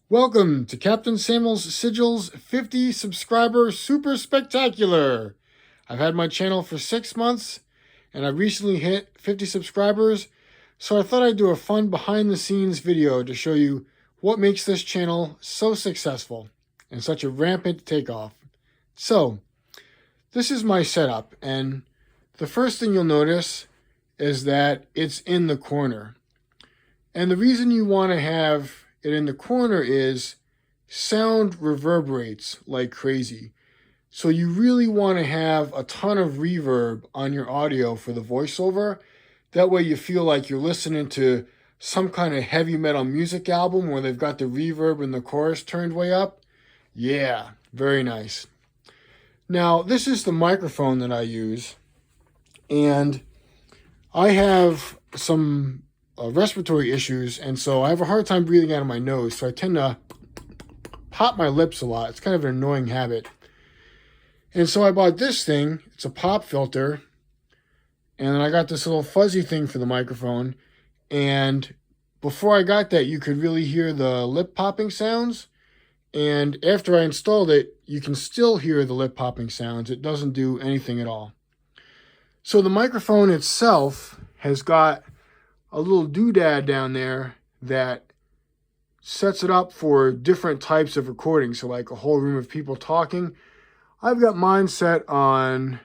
Welcome to Captain Samel's Sigils 50 subscriber super spectacular. I've had my channel for 6 months and I recently hit 50 subscribers, so I thought I'd do a fun behind the scenes video to show you what makes this channel so successful and such a rampant takeoff. So, this is my setup, and the first thing you'll notice is that it's in the corner. And the reason you want to have it in the corner is sound reverberates like crazy. So you really want to have a ton of reverb on your audio for the voiceover. That way you feel like you're listening to some kind of heavy metal music album where they've got the reverb and the chorus turned way up. Yeah, very nice. Now, this is the microphone that I use, and I have some respiratory issues, and so I have a hard time breathing out of my nose, so I tend to pop my lips a lot. It's kind of an annoying habit. And so I bought this thing. It's a pop filter, and then I got this little fuzzy thing for the microphone, and before I got that, you could really hear the lip popping sounds, and after I installed it, you can still hear the lip popping sounds. It doesn't do anything at all. So the microphone itself has got a little doodad down there that sets it up for different types of recording. So like a whole room of people talking. I've got mine set on,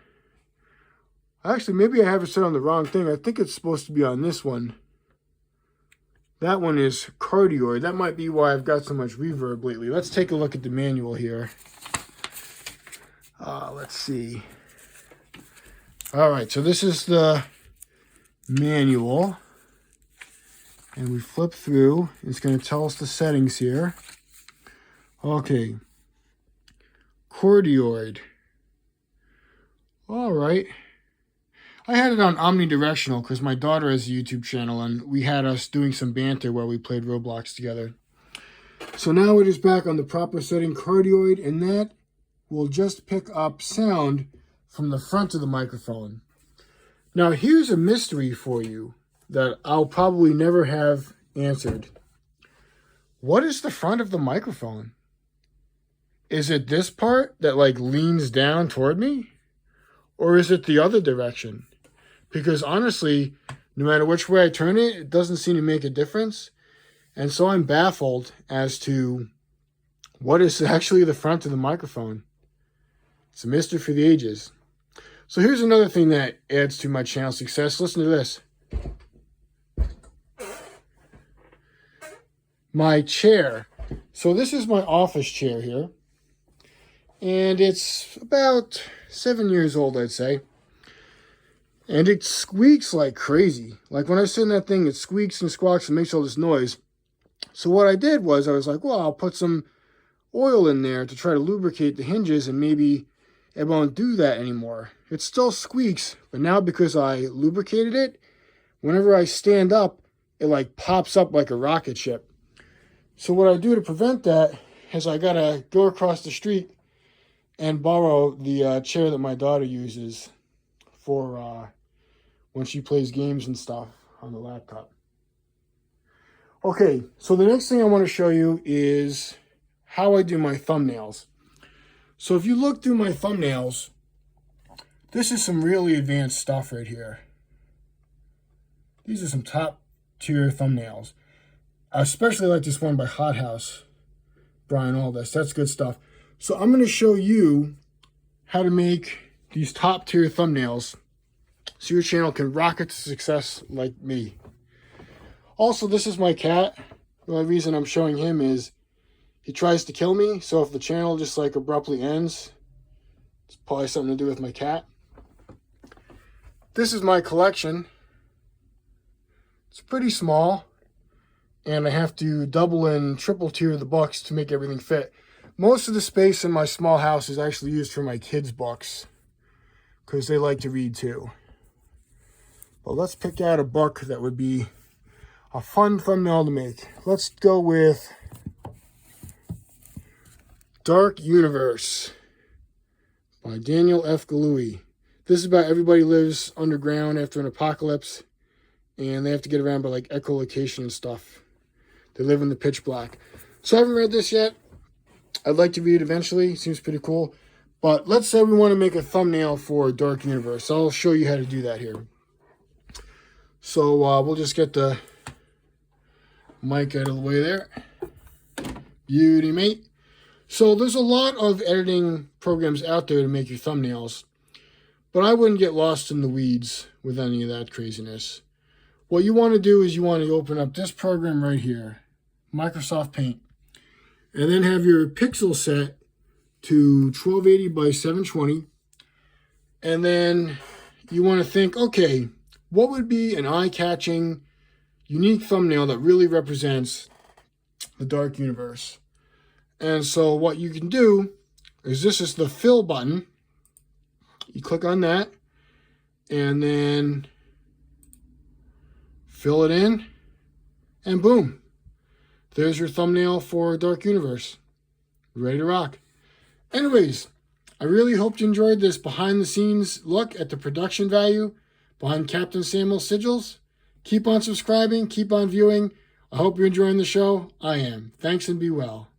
actually maybe I have it set on the wrong thing. I think it's supposed to be on this one. That one is cardioid. That might be why I've got so much reverb lately. Let's take a look at the manual here. Let's see. All right, so this is the manual. And we flip through. It's going to tell us the settings here. Okay. Cardioid. All right. I had it on omnidirectional because my daughter has a YouTube channel, and we had us doing some banter while we played Roblox together. So now it is back on the proper setting, cardioid, and that will just pick up sound from the front of the microphone. Now here's a mystery for you that I'll probably never have answered. What is the front of the microphone? Is it this part that like leans down toward me? Or is it the other direction? Because honestly, no matter which way I turn it, it doesn't seem to make a difference. And so I'm baffled as to what is actually the front of the microphone. It's a mystery for the ages. So here's another thing that adds to my channel success. Listen to this. My chair. So this is my office chair here. And it's about 7 years old, I'd say. And it squeaks like crazy. Like when I sit in that thing, it squeaks and squawks and makes all this noise. So what I did was I was like, well, I'll put some oil in there to try to lubricate the hinges, and maybe it won't do that anymore. It still squeaks, but now because I lubricated it, whenever I stand up, it like pops up like a rocket ship. So what I do to prevent that is I gotta go across the street and borrow the chair that my daughter uses for when she plays games and stuff on the laptop. Okay, so the next thing I want to show you is how I do my thumbnails. So if you look through my thumbnails, this is some really advanced stuff right here. These are some top tier thumbnails. I especially like this one by Hot House, Brian Aldiss. That's good stuff. So I'm going to show you how to make these top tier thumbnails so your channel can rocket to success like me. Also, this is my cat. The only reason I'm showing him is he tries to kill me. So if the channel just like abruptly ends, it's probably something to do with my cat. This is my collection. It's pretty small, and I have to double and triple tier the books to make everything fit. Most of the space in my small house is actually used for my kids' books because they like to read too. But let's pick out a book that would be a fun thumbnail to make. Let's go with Dark Universe by Daniel F. Galouye. This is about everybody lives underground after an apocalypse, and they have to get around by like echolocation and stuff. They live in the pitch black. So I haven't read this yet. I'd like to read it eventually. Seems pretty cool. But let's say we want to make a thumbnail for Dark Universe. I'll show you how to do that here. So we'll just get the mic out of the way there. Beauty, mate. So there's a lot of editing programs out there to make your thumbnails. But I wouldn't get lost in the weeds with any of that craziness. What you want to do is you want to open up this program right here, Microsoft Paint. And then have your pixel set to 1280 by 720. And then you want to think, okay, what would be an eye-catching, unique thumbnail that really represents the Dark Universe? And so what you can do is this is the fill button. You click on that and then fill it in and boom. There's your thumbnail for Dark Universe. Ready to rock. Anyways, I really hope you enjoyed this behind the scenes look at the production value behind Captain Samel Sigils. Keep on subscribing, keep on viewing. I hope you're enjoying the show. I am. Thanks and be well.